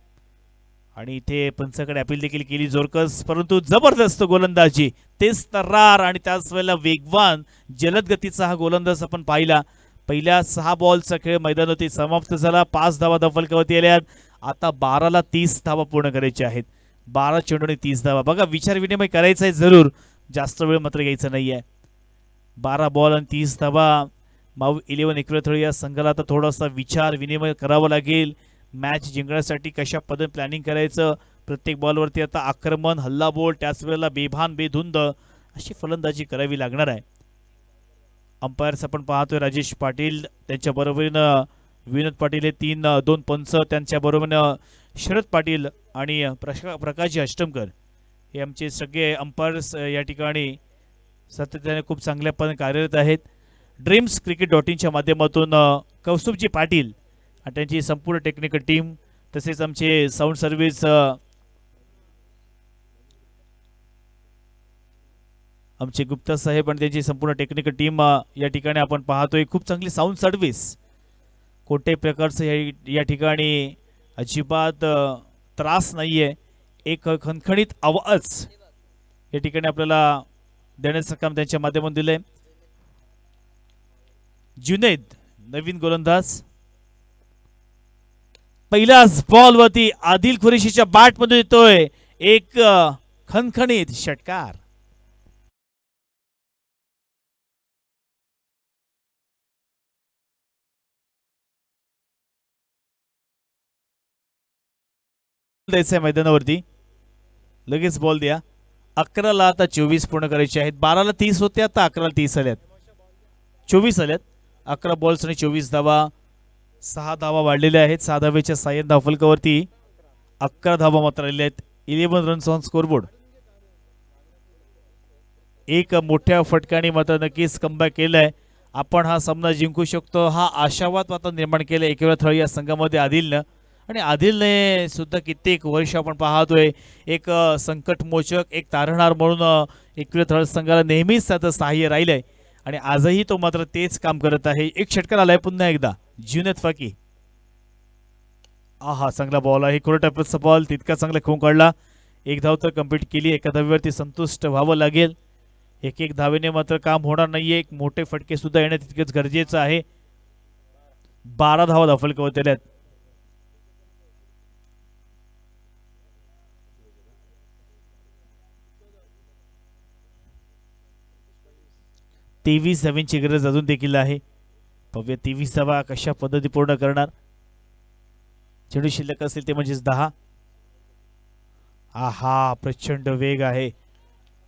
आणि इथे पंचाकडे अपील देखील केली जोरकस, परंतु जबरदस्त गोलंदाजी, तेच तर्रार आणि त्याच वेळेला वेगवान जलद गतीचा हा गोलंदाज आपण पाहिला. पहिल्या 6 बॉलचा खेळ मैदानावरती समाप्त झाला. 5 धावा दफलकावरती आल्यात. आता 12ला 30 धावा पूर्ण करायच्या आहेत. 12 चेंडूने 30 धावा. बघा, विचार विनिमय करायचा आहे जरूर, जास्त वेळ मात्र घ्यायचा नाहीये. 12 बॉल आणि 30 धावा. माऊ 11 एकवेळथळी या संघाला आता थोडासा विचार विनिमय करावा लागेल. मॅच जिंकण्यासाठी कशा पद्धतीने प्लॅनिंग करायचं. प्रत्येक बॉलवरती आता आक्रमण, हल्लाबोल, त्याच वेळेला बेभान बेधुंद अशी फलंदाजी करावी लागणार आहे. अंपायर्स आपण पाहतोय राजेश पाटील, त्यांच्या बरोबरीनं विनोद पाटील हे 2 पंच, त्यांच्या बरोबरीनं शरद पाटील आणि प्रकाशजी अष्टमकर हे आमचे सगळे अंपायर्स या ठिकाणी सातत्याने खूप चांगल्या पद्धतीने कार्यरत आहेत. ड्रीम्स cricket.in माध्यमातून कौस्तुभजी पाटील आणि त्यांची संपूर्ण टेक्निकल टीम, तसेच आमचे साऊंड सर्व्हिस आमचे गुप्ता साहेब आणि त्यांची संपूर्ण टेक्निकल टीम या ठिकाणी आपण पाहतोय. खूप चांगली साऊंड सर्व्हिस, कोणत्याही प्रकारचं या ठिकाणी अजिबात त्रास नाहीये. एक खणखणीत आवाज या ठिकाणी आपल्याला देण्याचं काम त्यांच्या माध्यमातून दिलंय. जुनैद नवीन गोलंदाज, पहिल्याच बॉलवरती आदिल खुरेशीच्या बॅटमधून येतोय एक खणखणीत षटकार. द्यायचंय मैदानावरती, लगेच बॉल द्या. 11ला आता 24 पूर्ण करायचे आहेत. 12ला 30 होते, आता 11ला 30 आल्यात, 24 आल्यात. 11 बॉल्स आणि 24 धावा. 6 धावा वाढलेल्या आहेत. 6 धावेच्या 6 धावफलकावरती 11 धावा मात्र आलेल्या आहेत. 11 रन्स ऑन स्कोरबोर्ड. एक मोठ्या फटकाने मात्र नक्कीच कमबॅक केलाय. आपण हा सामना जिंकू शकतो हा आशावाद वातावरण निर्माण केलं एकवेळथळी या संघामध्ये आदिलनं. आणि आदिलने सुद्धा कित्येक वर्ष आपण पाहतोय एक संकटमोचक, एक तारणहार म्हणून एकवेळथळ संघाला नेहमीच त्याचं सहाय्य राहिलंय आणि आजही तो मात्र तेच काम करत आहे. एक षटकार आलाय पुन्हा एकदा जुनैद फाकी. आहा, चांगला बॉल आहे, कोर्ट टप्प्याचा बॉल, तितका चांगला खेळून काढला. 1 धाव तर कंप्लीट केली. एका धावेवरती संतुष्ट व्हावं लागेल. एक धावेने मात्र काम होणार नाहीये. एक मोठे फटके सुद्धा येणं तितकेच गरजेचं आहे. 12 धावा धावफलकावरती आल्यात. 23 धावांची गरज अजून देखील आहे. पाहूया 23 धावा कशा पद्धती पूर्ण करणार. चेंडू शिल्लक असेल ते म्हणजेच 10. आहा, प्रचंड वेग आहे,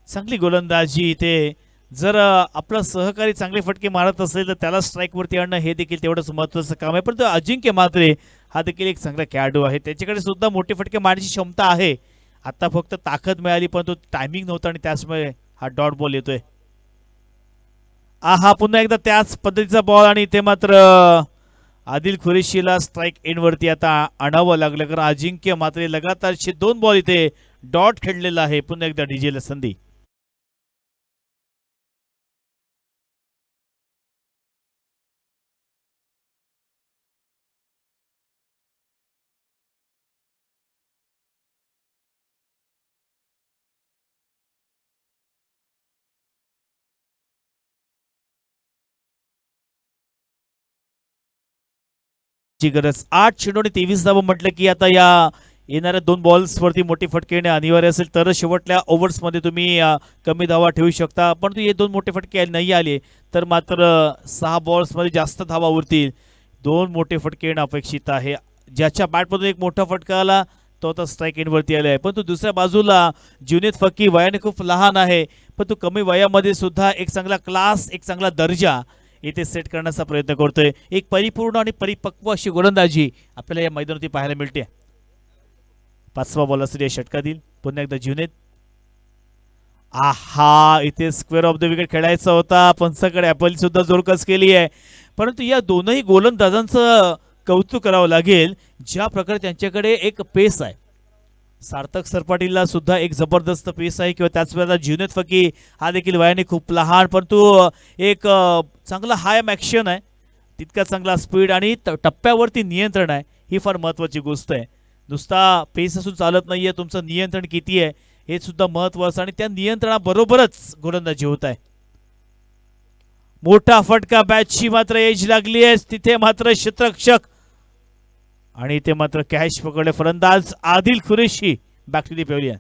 चांगली गोलंदाजी इथे. जर आपला सहकारी चांगले फटके मारत असेल तर त्याला स्ट्राईक वरती आणणं हे देखील तेवढंच महत्त्वाचं काम आहे. परंतु अजिंक्य म्हात्रे हा देखील एक चांगला खेळाडू आहे, त्याच्याकडे सुद्धा मोठे फटके मारण्याची क्षमता आहे. आता फक्त ताकद मिळाली परंतु टायमिंग नव्हता आणि त्याचमुळे हा डॉट बॉल येतोय. आहा, पुन्हा एकदा त्याच पद्धतीचा बॉल आणि इथे मात्र आदिल खुरेशीला स्ट्राईक एंड वरती आता आणावं लागलं, कारण अजिंक्य म्हात्रे लगातारचे 2 बॉल इथे डॉट खेळलेला आहे. पुन्हा एकदा डीजेला संधी. गरज 8 चेंडू आणि 23 धावा म्हटलं की आता या येणाऱ्या 2 बॉल्स वरती मोठी फटके येणे अनिवार्य असेल तर शेवटल्या ओव्हर्स मध्ये तुम्ही कमी धावा ठेवू शकता. पण हे 2 मोठे फटके नाही आले तर मात्र 6 बॉल्स मध्ये जास्त धावा उरतील. 2 मोठे फटके येणं अपेक्षित आहे. ज्याच्या बॅटमधून एक मोठा फटका आला तो आता स्ट्राईक एंड वरती आलाय. पण तो दुसऱ्या बाजूला जुनैद फकी वयाने खूप लहान आहे, पण तो कमी वयामध्ये सुद्धा एक चांगला क्लास, एक चांगला दर्जा इथे सेट करण्याचा प्रयत्न करतोय. एक परिपूर्ण आणि परिपक्व अशी गोलंदाजी आपल्याला या मैदानावरती पाहायला मिळते. 5वा बॉल असलेल्या षटकातील पुन्हा एकदा जुनैद. आहा, इथे स्क्वेअर ऑफ द विकेट खेळायचा होता. पंचाकडे ॲपल सुद्धा जोरकस केली आहे, परंतु या दोनही गोलंदाजांचं कौतुक करावं लागेल. ज्या प्रकारे त्यांच्याकडे एक पेस आहे. सार्थक सरपाटीलला सुद्धा एक जबरदस्त पेस आहे किंवा त्याच वेळेला जुनैद फकी हा देखील वयाने खूप लहान, परंतु एक चांगला हाय ॲक्शन आहे, तितका चांगला स्पीड आणि टप्प्यावरती नियंत्रण आहे. ही फार महत्त्वाची गोष्ट आहे. नुसता पेस असून चालत नाहीये, तुमचं नियंत्रण किती आहे हे सुद्धा महत्वाचं आणि त्या नियंत्रणाबरोबरच गोलंदाजी होत आहे. मोठा फटका बॅटची मात्र एज लागली आहे तिथे मात्र शतरक्षक आणि ते मात्र कॅच पकडले फलंदाज Adil Qureshi back to the pavilion.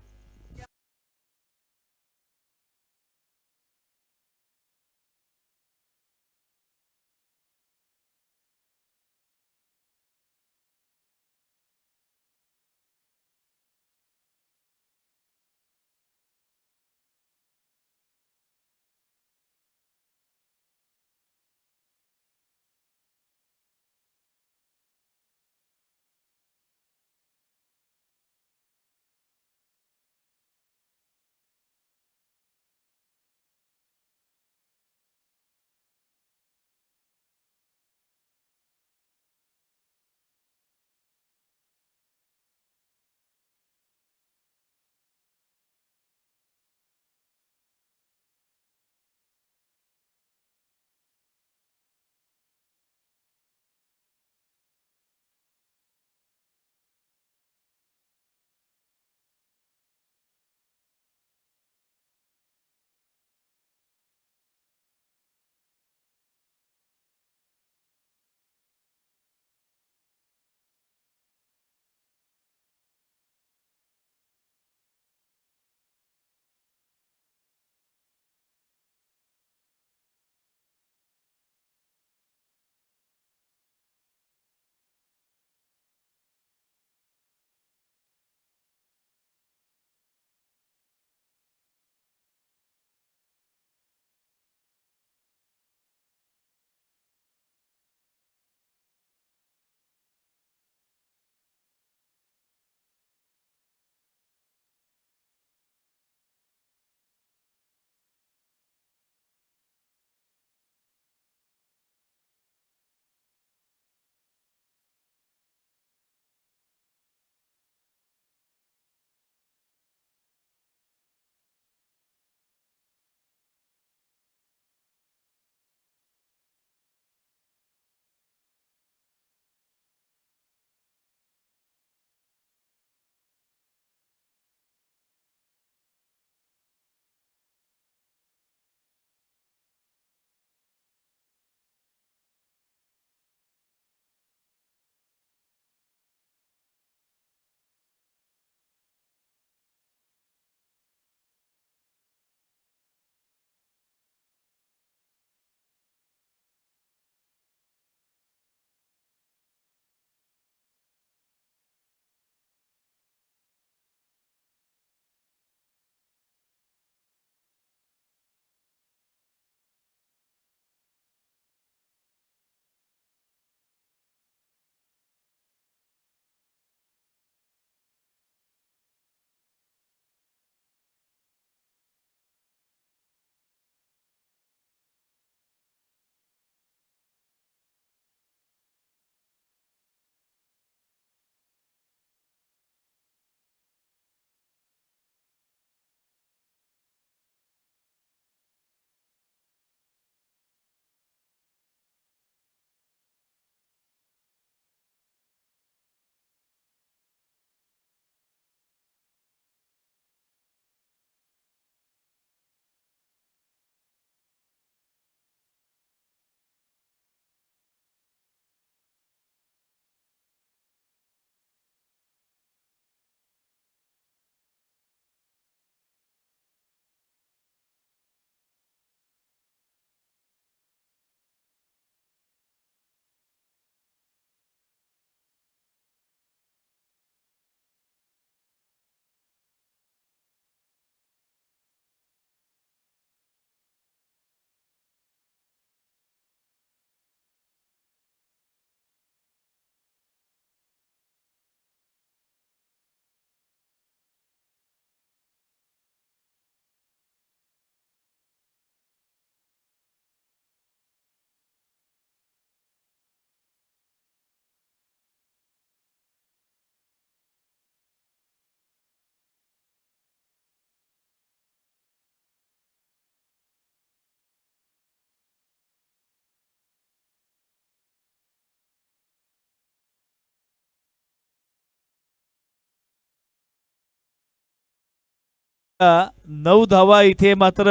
9 धावा इथे मात्र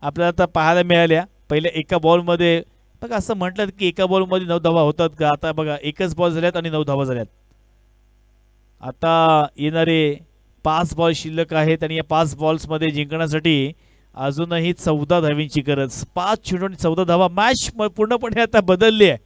आपल्याला आता पाहायला मिळाल्या. पहिल्या एका बॉलमध्ये बघा असं म्हटलं की एका बॉलमध्ये 9 धावा होतात का? आता बघा एकच बॉल झाल्यात आणि 9 धावा झाल्यात. आता येणारे 5 बॉल शिल्लक आहेत आणि या 5 बॉल्समध्ये जिंकण्यासाठी अजूनही 14 धावींची गरज. 5 चेंडू आणि 14 धावा. मॅच पूर्णपणे आता बदलली आहे.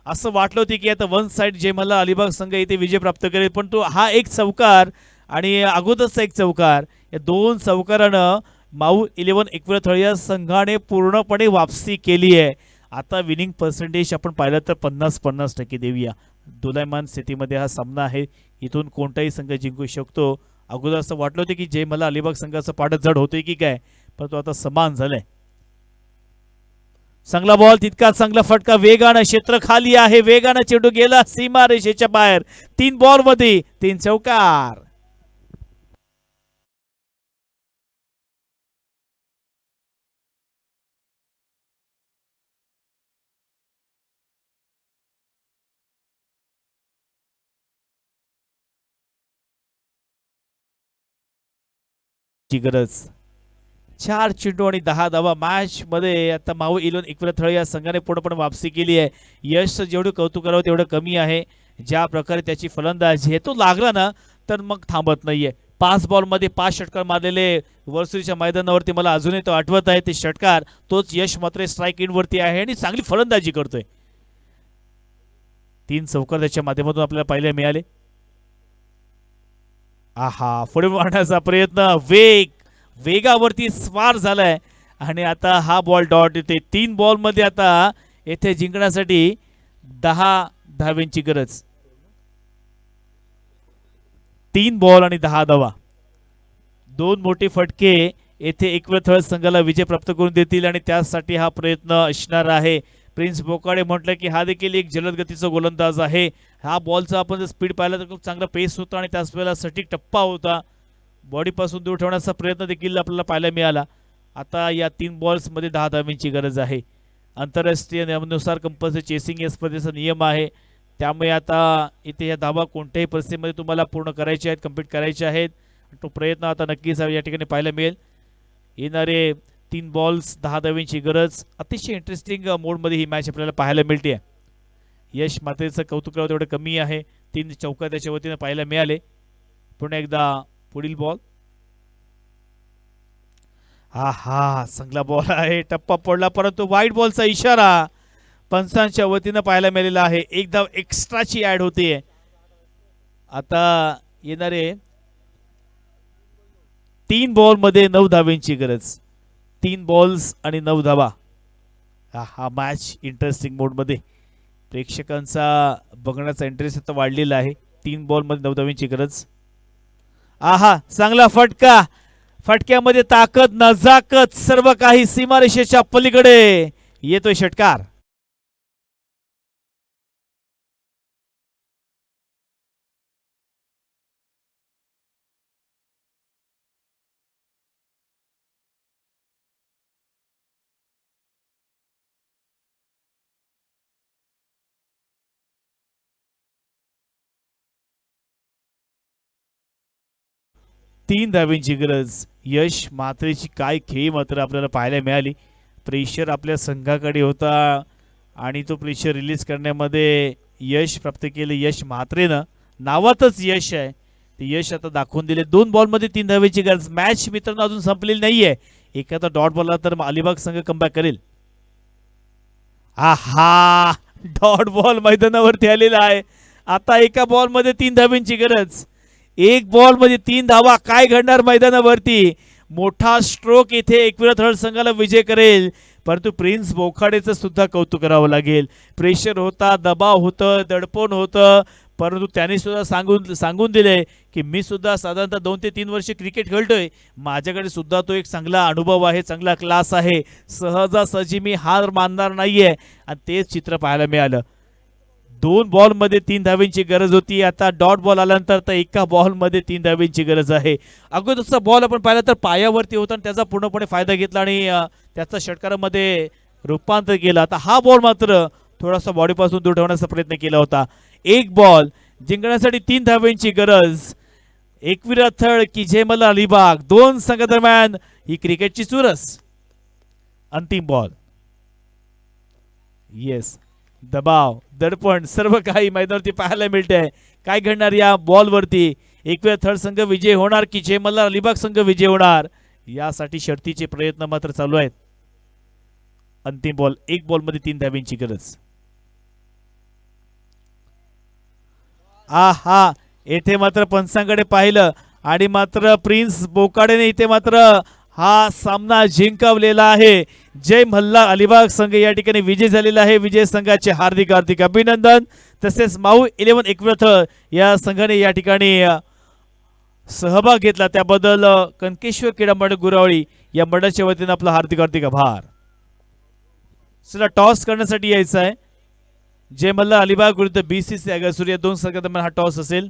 असं वाटलं होतं की आता वन साइड जे मला अलिबाग संघ इथे विजय प्राप्त करेल, पण तो हा एक चौकार आणि अगोदरचा एक चौकार, या दोन चौकारानं माऊ 11 एकविरा या संघाने पूर्णपणे वापसी केली आहे. आता विनिंग पर्सेंटेज आपण पाहिलं तर 50-50% देऊया. दोलायमान स्थितीमध्ये हा सामना आहे. इथून कोणताही संघ जिंकू शकतो. अगोदर असं वाटलं होतं की जे मला अलिबाग संघाचं पाठ जड होतंय की काय, पण तो आता समान झालाय. चांगला बॉल, तितका चांगला फटका, वेगानं क्षेत्र खाली आहे, वेगानं चेंडू गेला सीमा रेषेच्या बाहेर. 3 बॉल मध्ये 3 चौकार. गरज 4 चेंडू आणि 10 धावा. मॅच मध्ये आता माऊ 11 एकविरा या संघाने पूर्णपणे वापसी केली आहे. यश जेवढं कौतुक करावं तेवढं कमी आहे. ज्या प्रकारे त्याची फलंदाजी आहे, तो लागला ना तर मग थांबत नाहीये. 5 बॉल मध्ये 5 षटकार मारलेले वर्सुरीच्या मैदानावरती मला अजूनही तो आठवत आहे ते षटकार. तोच यश मात्र स्ट्राईक इन वरती आहे आणि चांगली फलंदाजी करतोय. 3 चौकार त्याच्या माध्यमातून आपल्याला पाहायला मिळाले. आहा, पुढे मारण्याचा प्रयत्न, वेगावरती स्वार झालाय आणि आता हा बॉल डॉट येते. 3 बॉल मध्ये आता येथे जिंकण्यासाठी 10 धावेंची गरज. 3 बॉल आणि 10 धावा. 2 मोठे फटके येथे एकविरा संघाला विजय प्राप्त करून देतील आणि त्यासाठी हा प्रयत्न असणार आहे. प्रिन्स बोकाडे म्हटलं की हा देखील एक जलद गतीचा गोलंदाज आहे. हा बॉलचा आपण जर स्पीड पाहिला तर खूप चांगला पेस होता आणि त्याच वेळेला सटीक टप्पा होता. बॉडीपासून दूर ठेवण्याचा प्रयत्न देखील आपल्याला पाहायला मिळाला. आता या 3 बॉल्समध्ये 10 धावांची गरज आहे. आंतरराष्ट्रीय नियमानुसार कंपल्सरी चेसिंग या स्पर्धेचा नियम आहे. त्यामुळे आता इथे या धावा कोणत्याही परिस्थितीमध्ये तुम्हाला पूर्ण करायचे आहेत, कंप्लीट करायचे आहेत. तो प्रयत्न आता नक्कीच या ठिकाणी पाहायला मिळेल. येणारे 3 बॉल्स 10 धावांची गरज. अतिशय इंटरेस्टिंग मोडमध्ये ही मॅच आपल्याला पाहायला मिळते. यश मात्रेचं कौतुक करावं तेवढं कमी आहे. 3 चौकार त्याच्या वतीनं पाहायला मिळाले. पुन्हा एकदा पुढील बॉल. हा चांगला बॉल आहे, टप्पा पडला, परंतु वाईट बॉलचा इशारा पंचांच्या वतीनं पाहायला मिळालेला आहे. एक धाव एक्स्ट्राची ऍड होते. आता येणारे 3 बॉल मध्ये 9 धावांची गरज. 3 बॉल्स आणि 9 धावा. हा मॅच इंटरेस्टिंग मोड मध्ये प्रेक्षकांचा बघण्याचा इंटरेस्ट आता वाढलेला आहे. 3 बॉल मध्ये 9 धावांची गरज. आहा, चांगला फटका, फटक्यामध्ये ताकद, नजाकत, सर्व काही सीमारेषेच्या पलीकडे येतोय षटकार. तीन धावींची गरज. यश मात्रेची काय खेळी मात्र आपल्याला पाहायला मिळाली. प्रेशर आपल्या संघाकडे होता आणि तो प्रेशर रिलीज करण्यामध्ये यश प्राप्त केले. यश मात्रेनं, नावातच यश आहे, ते यश आता दाखवून दिले. 2 बॉलमध्ये 3 धावेची गरज. मॅच मित्रांनो अजून संपलेली नाहीये. एखादा डॉट बॉलला तर अलिबाग संघ कमबॅक करेल. आहा, डॉट बॉल मैदानावरती आलेला आहे. आता एका बॉलमध्ये 3 धावेंची गरज. 1 बॉल मध्ये 3 धावा. काय घडणार मैदानावरती? मोठा स्ट्रोक येथे एकविरा संघाला विजय करेल. परंतु प्रिन्स बोखाडेचं सुद्धा कौतुक करावं लागेल. प्रेशर होता, दबाव होतं, दडपण होतं, परंतु त्याने सुद्धा सांगून दिले की मी सुद्धा साधारणतः 2 ते 3 वर्ष क्रिकेट खेळतोय. माझ्याकडे सुद्धा तो एक चांगला अनुभव आहे, चांगला क्लास आहे. सहजासहजी मी हार मानणार नाहीये. आणि तेच चित्र पाहायला मिळालं. 2 बॉल मध्ये 3 धावेंची गरज होती. आता डॉट बॉल आल्यानंतर तर एका बॉल मध्ये 3 धावेंची गरज आहे. अगोदरचा बॉल आपण पाहिला तर पायावरती होता आणि त्याचा पूर्णपणे फायदा घेतला आणि त्याचा षटकारामध्ये रूपांतर केलं. आता हा बॉल मात्र थोडासा बॉडीपासून दूर ठेवण्याचा प्रयत्न केला होता. 1 बॉल जिंकण्यासाठी 3 धावेंची गरज. एकविराथळ की जयमल्ल अलिबाग दोन संघादरम्यान ही क्रिकेटची चुरस. अंतिम बॉल. येस, दबाव, दडपण सर्व काही मैदानावरती पाहायला मिळते. काय घडणार या बॉलवरती? एकविराथळ संघ विजय होणार की जयमल्ल अलिबाग संघ विजय होणार यासाठी शर्तीचे प्रयत्न मात्र चालू आहेत. अंतिम बॉल. एक बॉल मध्ये 3 धाब्यांची गरज. आहा, येथे मात्र पंचांकडे पाहिलं आणि मात्र प्रिन्स बोकाडेने इथे मात्र हा सामना जिंकवलेला आहे. जय मल्ला अलिबाग संघ या ठिकाणी विजय झालेला आहे. विजय संघाचे हार्दिक हार्दिक अभिनंदन. तसेच माऊ 11 एकविराथळ या संघाने या ठिकाणी सहभाग घेतला त्याबद्दल कनकेश्वर क्रीडा मंडळ गुरावळी या मंडळाच्या वतीने आपला हार्दिक हार्दिक आभार. चला, टॉस करण्यासाठी यायचं आहे. जय मल्ला अलिबाग विरुद्ध BCC अगरसूर या दोन संघादरम्यान हा टॉस असेल.